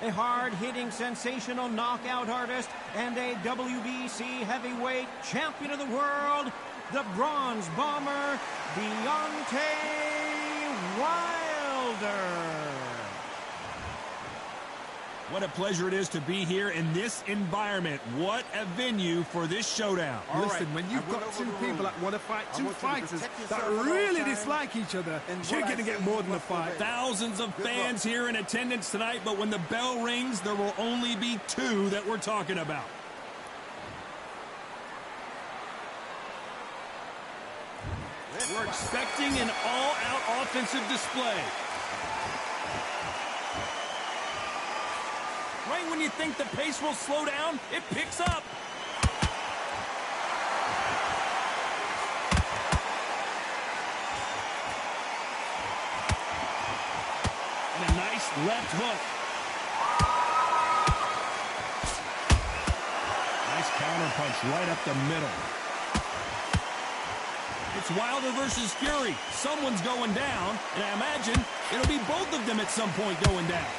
a hard-hitting, sensational knockout artist, and a WBC heavyweight champion of the world, the Bronze Bomber, Deontay Wilder. What a pleasure it is to be here in this environment. What a venue for this showdown. Listen, when you've got two people that want to fight, two fighters that really dislike each other, you're going to get more than a fight. Thousands of fans here in attendance tonight, but when the bell rings, there will only be two that we're talking about. We're expecting an all-out offensive display. Right when you think the pace will slow down, it picks up. And a nice left hook. Nice counter punch right up the middle. It's Wilder versus Fury. Someone's going down, and I imagine it'll be both of them at some point going down.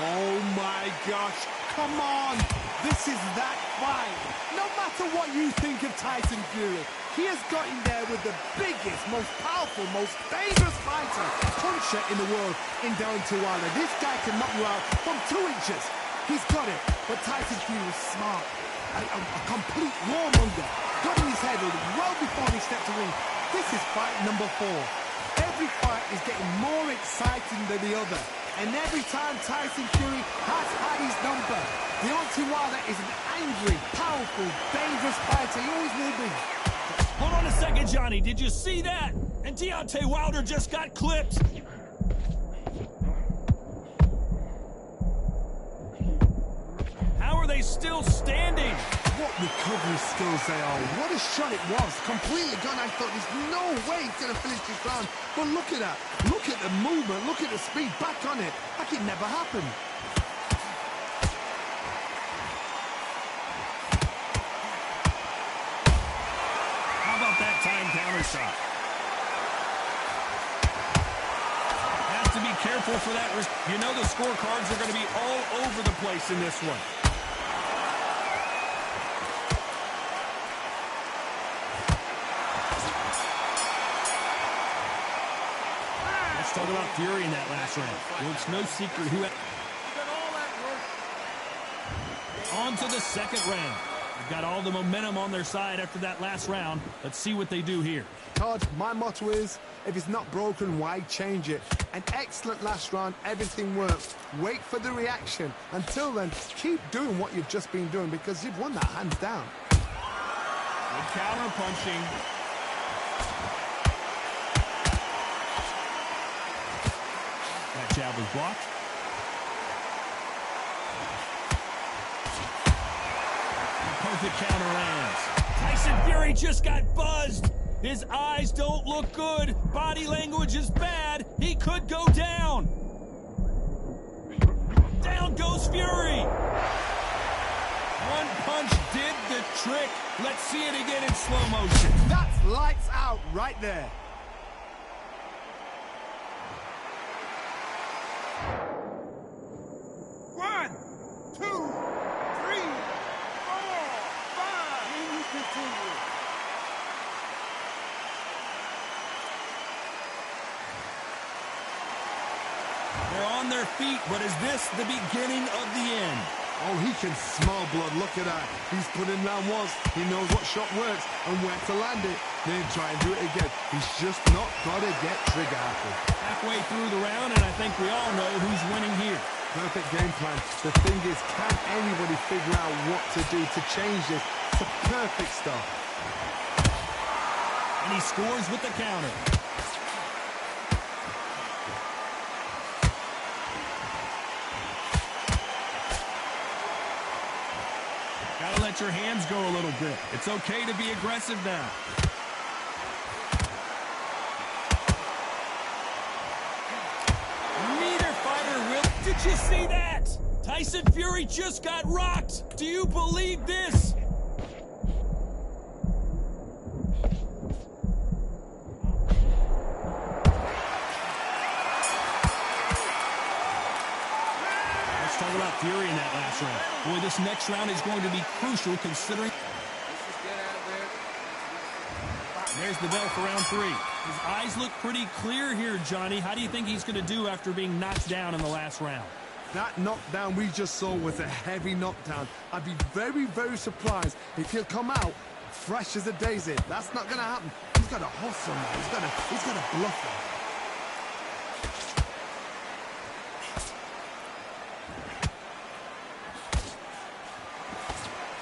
Oh my gosh, come on! This is that fight! No matter what you think of Tyson Fury, he has got in there with the biggest, most powerful, most dangerous fighter, puncher in the world in Deontay Wilder. This guy can knock you out from 2 inches. He's got it, but Tyson Fury was smart. A complete warmonger. Got in his head well before he stepped to the ring. This is fight number 4. Every fight is getting more exciting than the other. And every time Tyson Fury has had his number. Deontay Wilder is an angry, powerful, dangerous fighter. He always will be. Hold on a second, Johnny. Did you see that? And Deontay Wilder just got clipped. How are they still standing? What recovery skills they are. What a shot it was. Completely gone. I thought there's no way he's going to finish this round. But look at that. Look at the movement. Look at the speed. Back on it. Like it never happened. How about that time counter shot? Has to be careful for that. You know the scorecards are going to be all over the place in this one. Talk about Fury in that last round. Well, it's no secret who had... On to the second round. They've got all the momentum on their side after that last round. Let's see what they do here. Todd, my motto is, if it's not broken, why change it? An excellent last round, everything works. Wait for the reaction. Until then, keep doing what you've just been doing because you've won that hands down. Good counter punching. That jab was blocked. Perfect counter lands. Tyson Fury just got buzzed. His eyes don't look good. Body language is bad. He could go down. Down goes Fury. One punch did the trick. Let's see it again in slow motion. That's lights out right there. One, two, three, four, five. And you continue. They're on their feet, but is this the beginning of the end? Oh, he can smell blood. Look at that. He's put in round once. He knows what shot works and where to land it. Then try and do it again. He's just not got to get trigger happy. Halfway through the round, and I think we all know who's winning here. Perfect game plan. The thing is, can anybody figure out what to do to change this? It's a perfect start. And he scores with the counter. Gotta let your hands go a little bit. It's okay to be aggressive now. Neither fighter will. Did you see that? Tyson Fury just got rocked. Do you believe this? Let's talk about about Fury in that last round. Boy, this next round is going to be crucial considering... There's the bell for round 3. His eyes look pretty clear here, Johnny. How do you think he's going to do after being knocked down in the last round? That knockdown we just saw was a heavy knockdown. I'd be very, very surprised if he'll come out fresh as a daisy. That's not going to happen. He's got to hustle now. He's got to bluff him.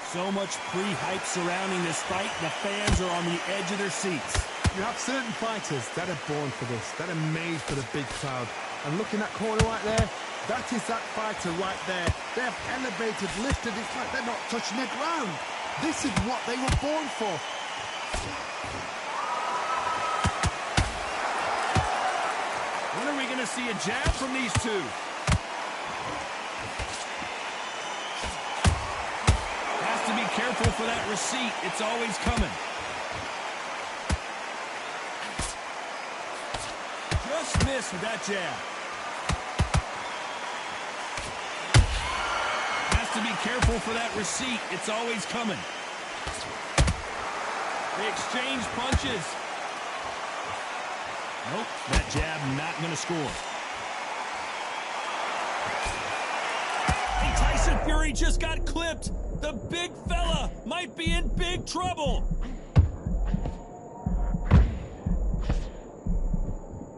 So much pre-hype surrounding this fight. The fans are on the edge of their seats. You have certain fighters that are born for this, that are made for the big crowd. And looking at corner right there, that is that fighter right there. They have elevated, lifted. It's like they're not touching the ground. This is what they were born for. When are we going to see a jab from these two? Has to be careful for that receipt. It's always coming. Just missed with that jab. Has to be careful for that receipt. It's always coming. They exchange punches. Nope, that jab not going to score. Hey, Tyson Fury just got clipped. The big fella might be in big trouble.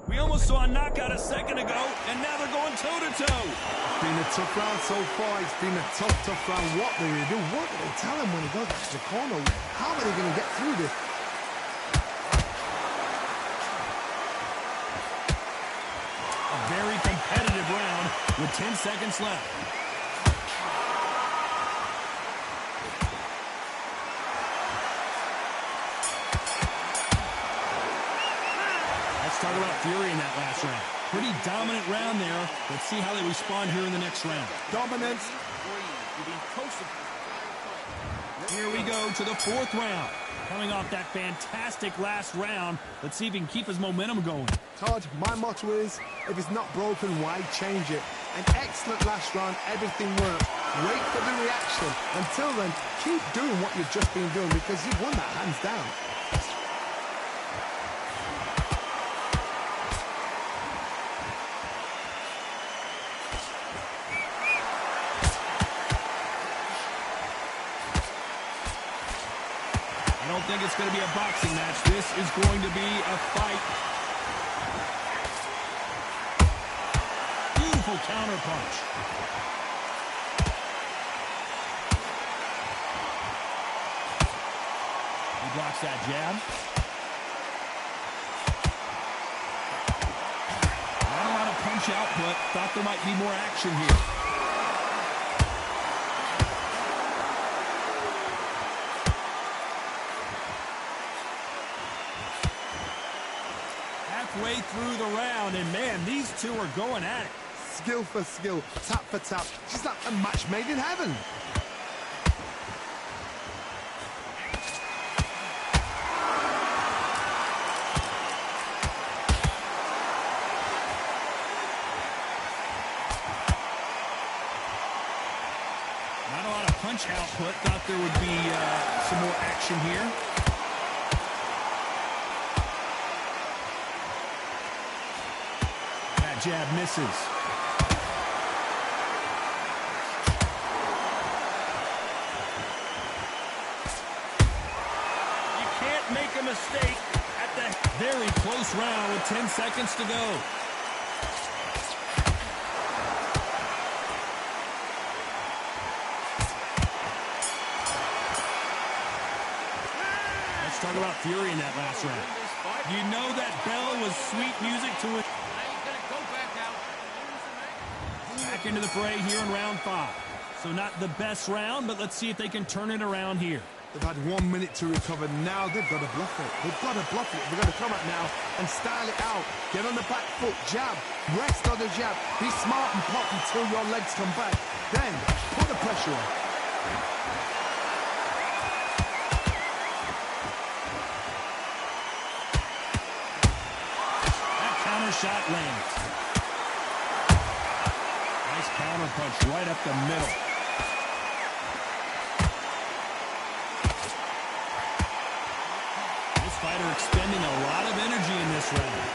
We almost saw a knockout a second ago, and now they're going toe-to-toe. It's been a tough round so far. It's been a tough round. What do they do? What do they tell him when he goes back to the corner? How are they going to get through this? A very competitive round with 10 seconds left. Let's talk about Fury in that last round. Pretty dominant round there. Let's see how they respond here in the next round. Dominance. Here we go to the 4th round. Coming off that fantastic last round, let's see if he can keep his momentum going. Todd, my motto is, if it's not broken, why change it? An excellent last round, everything worked. Wait for the reaction. Until then, keep doing what you've just been doing because you've won that hands down. I don't think it's going to be a boxing match. This is going to be a fight. Beautiful counter punch. He blocks that jab. Not a lot of punch output. Thought there might be more action here. Halfway through the round, and man, these two are going at it. Skill for skill, tap for tap. She's like a match made in heaven. Not a lot of punch output. Thought there would be some more action here. That jab misses. You can't make a mistake at the very close round with 10 seconds to go. Talk about Fury in that last round. You know that bell was sweet music to it. Back into the fray here in round 5. So not the best round, but let's see if they can turn it around here. They've had 1 minute to recover. Now they've got to bluff it. They've got to bluff it. They've got to come out now and style it out. Get on the back foot, jab, rest on the jab. Be smart and pop until your legs come back. Then put the pressure on. That counter shot lands. Nice counter. counter punch right up the middle. This fighter expending a lot of energy in this round.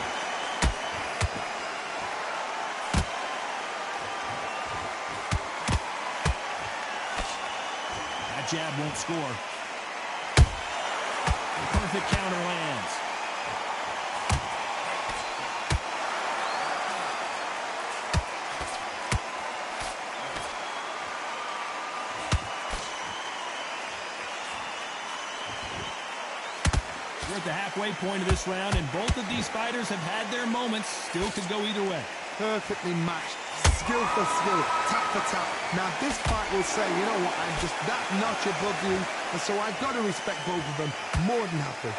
That jab won't score. Perfect counter lands. We're at the halfway point of this round, and both of these fighters have had their moments. Still could go either way. Perfectly matched, skill for skill, tap for tap. Now this fight will say, you know what, I'm just that notch above you, and so I've got to respect both of them more than happy.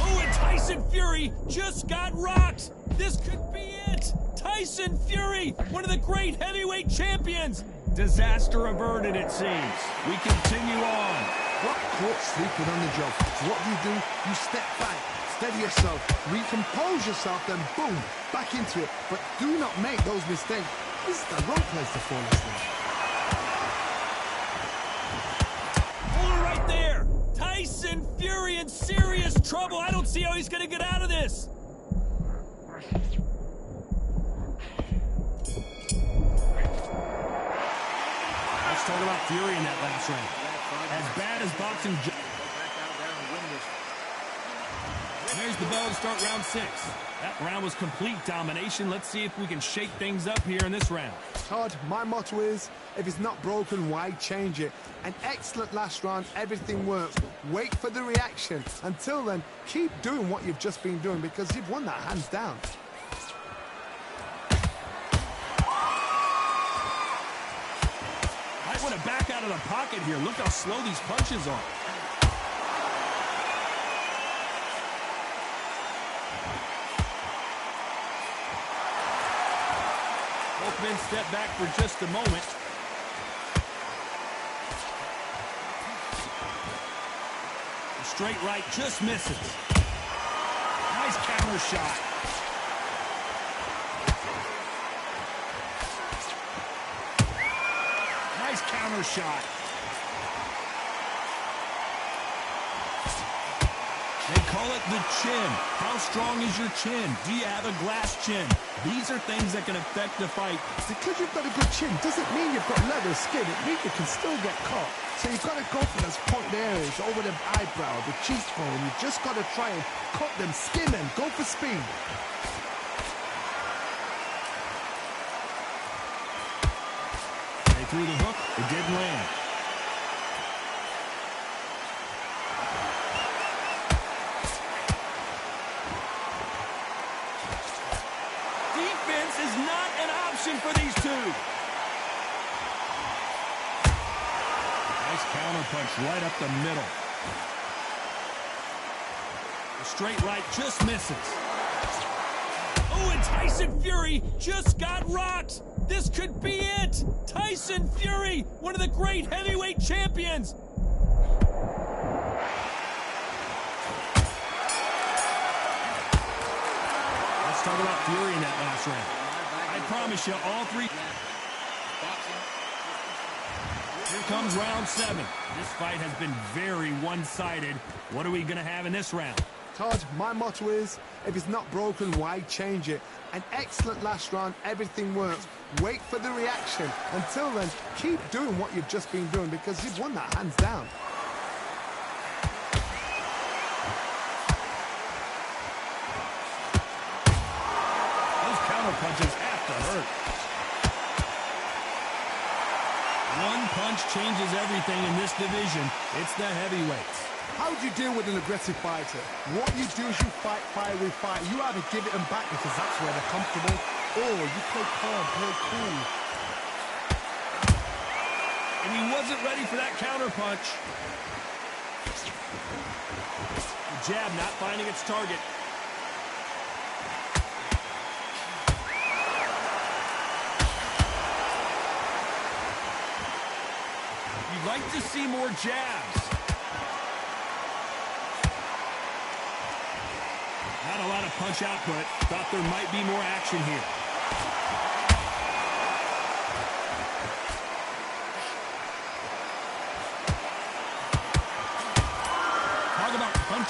Oh, and Tyson Fury just got rocked. This could be it. Tyson Fury, one of the great heavyweight champions. Disaster averted, it seems. We continue on. Got caught sleeping on the job. So what do? You step back, steady yourself, recompose yourself, then boom, back into it. But do not make those mistakes. This is the wrong place to fall asleep. Hold it right there. Tyson Fury in serious trouble. I don't see how he's going to get out of this. Let's talk about Fury in that last round. As bad as boxing... There's the bell to start round 6. That round was complete domination. Let's see if we can shake things up here in this round. Todd, my motto is, if it's not broken, why change it? An excellent last round, everything works. Wait for the reaction. Until then, keep doing what you've just been doing because you've won that hands down. Might want to back out of the pocket here. Look how slow these punches are. Both men step back for just a moment. The straight right just misses. Nice counter shot. Nice counter shot. They call it the chin. How strong is your chin? Do you have a glass chin? These are things that can affect the fight. Because you've got a good chin doesn't mean you've got leather skin. It means you can still get caught. So you've got to go for those pointed areas over the eyebrow, the cheekbone. You've just got to try and cut them, skin them, go for speed. They threw the hook. It didn't land. Defense is not an option for these two. Nice counter punch right up the middle. The straight right just misses. Oh, and Tyson Fury just got rocked. This could be it. Tyson Fury, one of the great heavyweight champions. Let's talk about Fury in that last round. I promise you, all three... Here comes round 7. This fight has been very one-sided. What are we going to have in this round? Todd, my motto is, if it's not broken, why change it? An excellent last round, everything works. Wait for the reaction. Until then, keep doing what you've just been doing because you've won that hands down. Those counter punches have to hurt. One punch changes everything in this division. It's the heavyweights. How do you deal with an aggressive fighter? What you do is you fight fire with fire. You either give it them back because that's where they're comfortable, or you play calm, play cool. And he wasn't ready for that counter punch. The jab not finding its target. You'd like to see more jabs. Not a lot of punch output. Thought there might be more action here.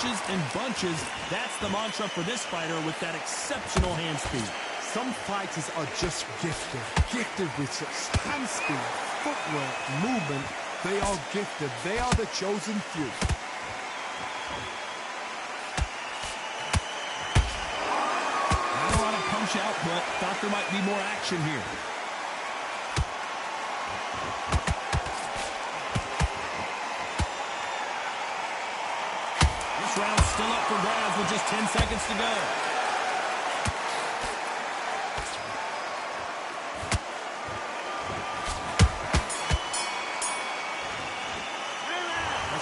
punches and bunches. That's the mantra for this fighter with that exceptional hand speed. Some fighters are just gifted with such hand speed, footwork, movement. They are gifted. They are the chosen few. Not a lot of punch output. Thought there might be more action here. This round's still up for grabs with just 10 seconds to go.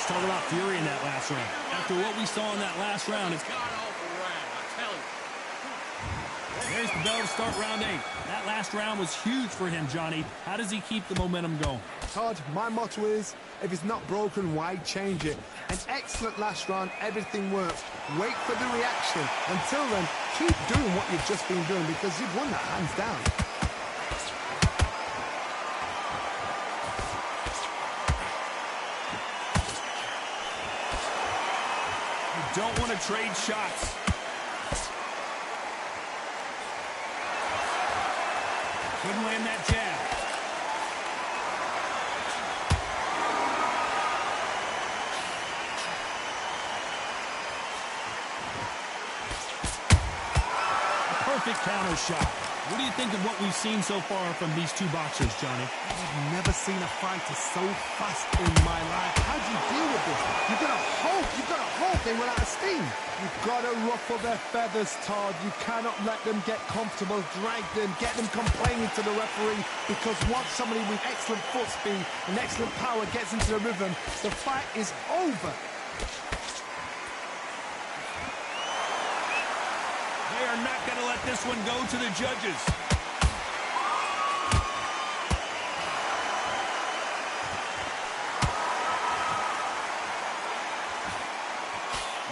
Talk about fury in that last round. After what we saw in that last round, it's god-awful round, I tell you. There's the bell to start round 8. That last round was huge for him, Johnny. How does he keep the momentum going? Todd, my motto is, if it's not broken, why change it? An excellent last round, everything works. Wait for the reaction. Until then, keep doing what you've just been doing because you've won that hands down. Don't want to trade shots. Couldn't land that jab. A perfect counter shot. What do you think of what we've seen so far from these two boxers, Johnny? I've never seen a fighter so fast in my life. How do you deal with this? You've got to hope they run out of steam. You've got to ruffle their feathers, Todd. You cannot let them get comfortable, drag them, get them complaining to the referee, because once somebody with excellent foot speed and excellent power gets into the rhythm, the fight is over. They are not going to let this one go to the judges.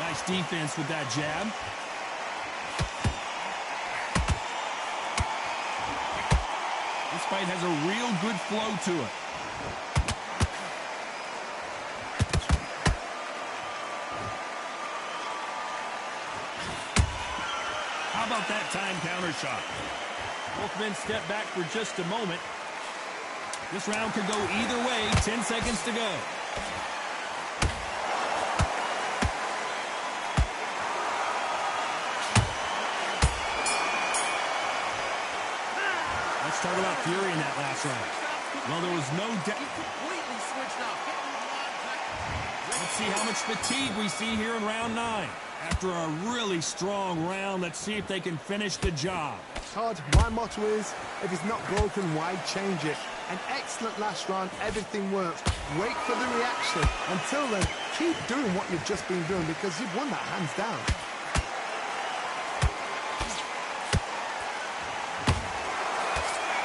Nice defense with that jab. This fight has a real good flow to it. How about that time counter shot? Both men step back for just a moment. This round could go either way. 10 seconds to go. Let's talk about fury in that last round. Well, there was no doubt. Completely switched off. Let's see how much fatigue we see here in round 9. After a really strong round, let's see if they can finish the job. Todd, my motto is, if it's not broken, why change it? An excellent last round, everything works. Wait for the reaction. Until then, keep doing what you've just been doing because you've won that hands down.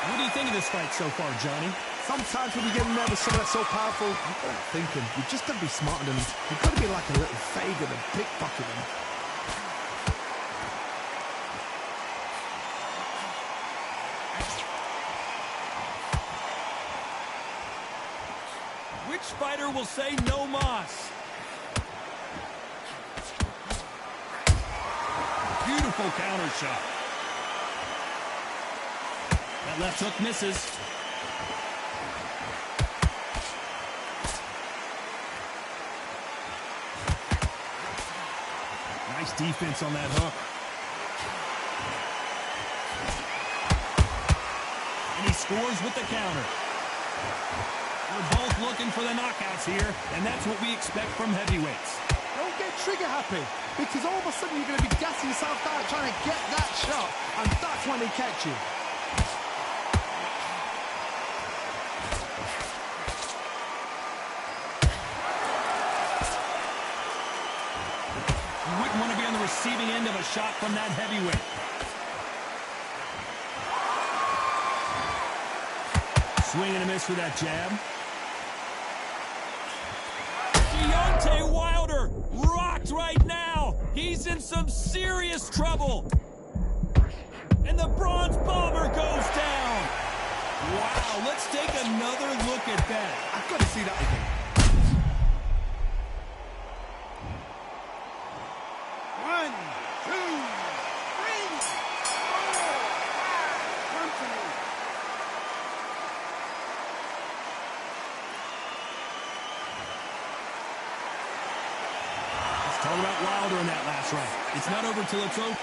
What do you think of this fight so far, Johnny? Sometimes when you get nervous, something that's so powerful, you've got to think him. You've just got to be smarter than him. You've got to be like a little Fagan and pickpocket him. Which fighter will say no mas? Beautiful counter shot. That left hook misses. Nice defense on that hook. And he scores with the counter. We're both looking for the knockouts here, and that's what we expect from heavyweights. Don't get trigger happy, because all of a sudden you're going to be gassing yourself out trying to get that shot, and that's when they catch you. You wouldn't want to be on the receiving end of a shot from that heavyweight. Swing and a miss for that jab. Deontay Wilder rocked right now. He's in some serious trouble. And the Bronze Bomber goes down. Wow, let's take another look at that. I've got to see that again. Talk about Wilder in that last round. It's not over till it's over.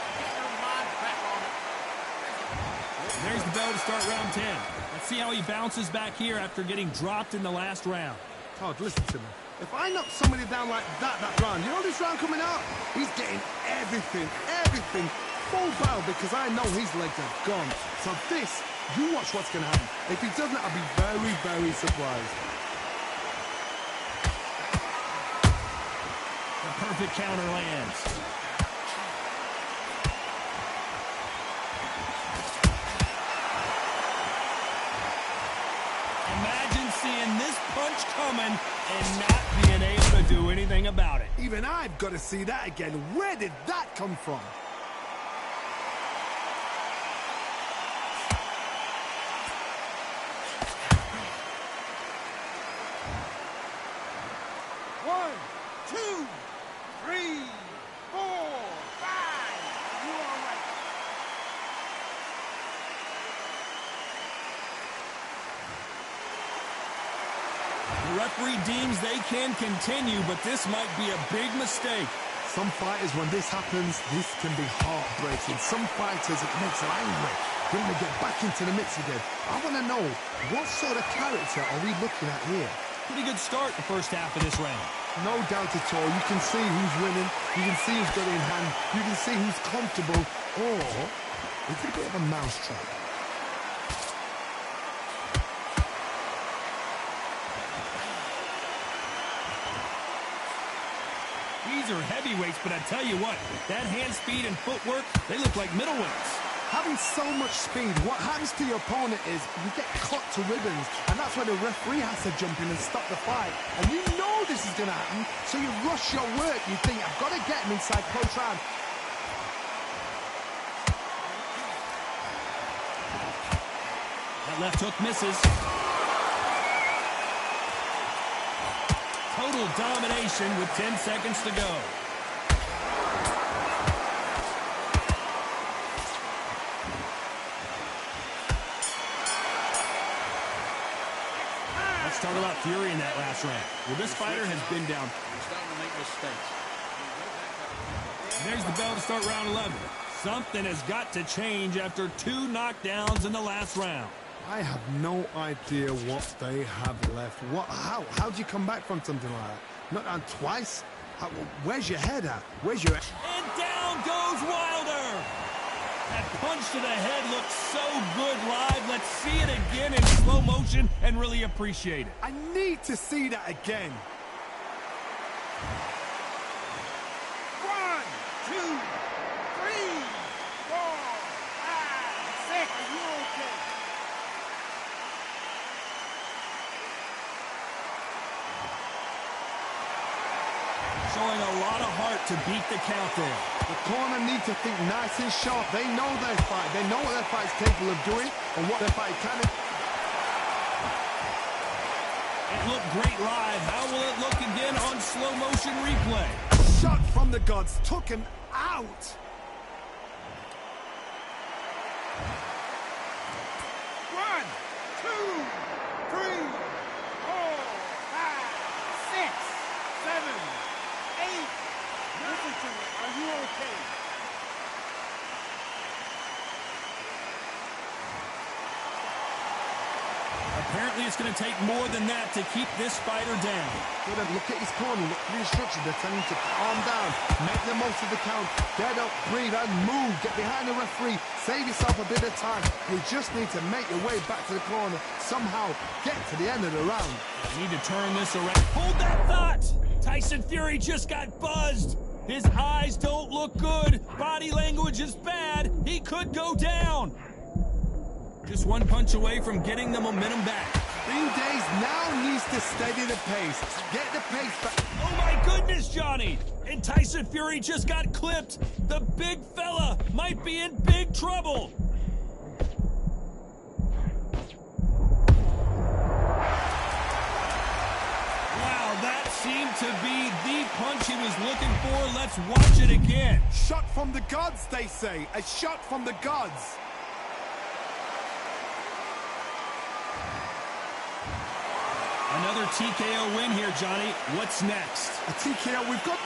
There's the bell to start round 10. Let's see how he bounces back here after getting dropped in the last round. Todd, listen to me. If I knock somebody down like that round, you know this round coming out? He's getting everything, full barrel, because I know his legs are gone. So this, you watch what's going to happen. If he doesn't, I'll be very, very surprised. The perfect counter lands. Imagine seeing this punch coming and not being able to do anything about it. Even I've got to see that again. Where did that come from? One, two, three, four, five. You all right? The referee deems they can continue, but this might be a big mistake. Some fighters, when this happens, this can be heartbreaking. Some fighters, it makes them angry. They want to get back into the mix again. I want to know, what sort of character are we looking at here? Pretty good start the first half of this round. No doubt at all. You can see who's winning. You can see who's got it in hand. You can see who's comfortable. Or it's a bit of a mousetrap. These are heavyweights, but I tell you what, that hand speed and footwork, they look like middleweights. Having so much speed, what happens to your opponent is you get cut to ribbons, and that's why the referee has to jump in and stop the fight. And you know this is going to happen, so you rush your work. You think, I've got to get him inside close round. That left hook misses. Total domination with 10 seconds to go. Let's talk about Fury in that last round. Well, this fighter has been down. He's starting to make mistakes. There's the bell to start round 11. Something has got to change after 2 knockdowns in the last round. I have no idea what they have left. How do you come back from something like that? Not down twice? Where's your head at? Where's your... And down goes Wilder! That punch to the head looks so good live. Let's see it again in slow motion and really appreciate it. I need to see that again. 1, 2, 3, 4, 5, 6. Are you okay? Showing a lot of heart to beat the count there. The corner need to think nice and sharp. They know their fight. They know what their fight's capable of doing and what their fight can. It looked great live. How will it look again on slow motion replay? Shot from the gods. Took him out. One, two, three, 4, 5, 6, 7, 8. Listen to me. Are you okay? Apparently it's going to take more than that to keep this fighter down. Good, look at his corner, look at the instructions. They're telling him to calm down, make the most of the count, get up, breathe, and move. Get behind the referee, save yourself a bit of time. You just need to make your way back to the corner, somehow get to the end of the round. Need to turn this around. Hold that thought! Tyson Fury just got buzzed. His eyes don't look good. Body language is bad. He could go down. Just one punch away from getting the momentum back. Thing Days now needs to steady the pace. Get the pace back. Oh my goodness, Johnny! And Tyson Fury just got clipped. The big fella might be in big trouble. Wow, that seemed to be the punch he was looking for. Let's watch it again. Shot from the gods, they say. A shot from the gods. Another TKO win here, Johnny. What's next? A TKO, we've got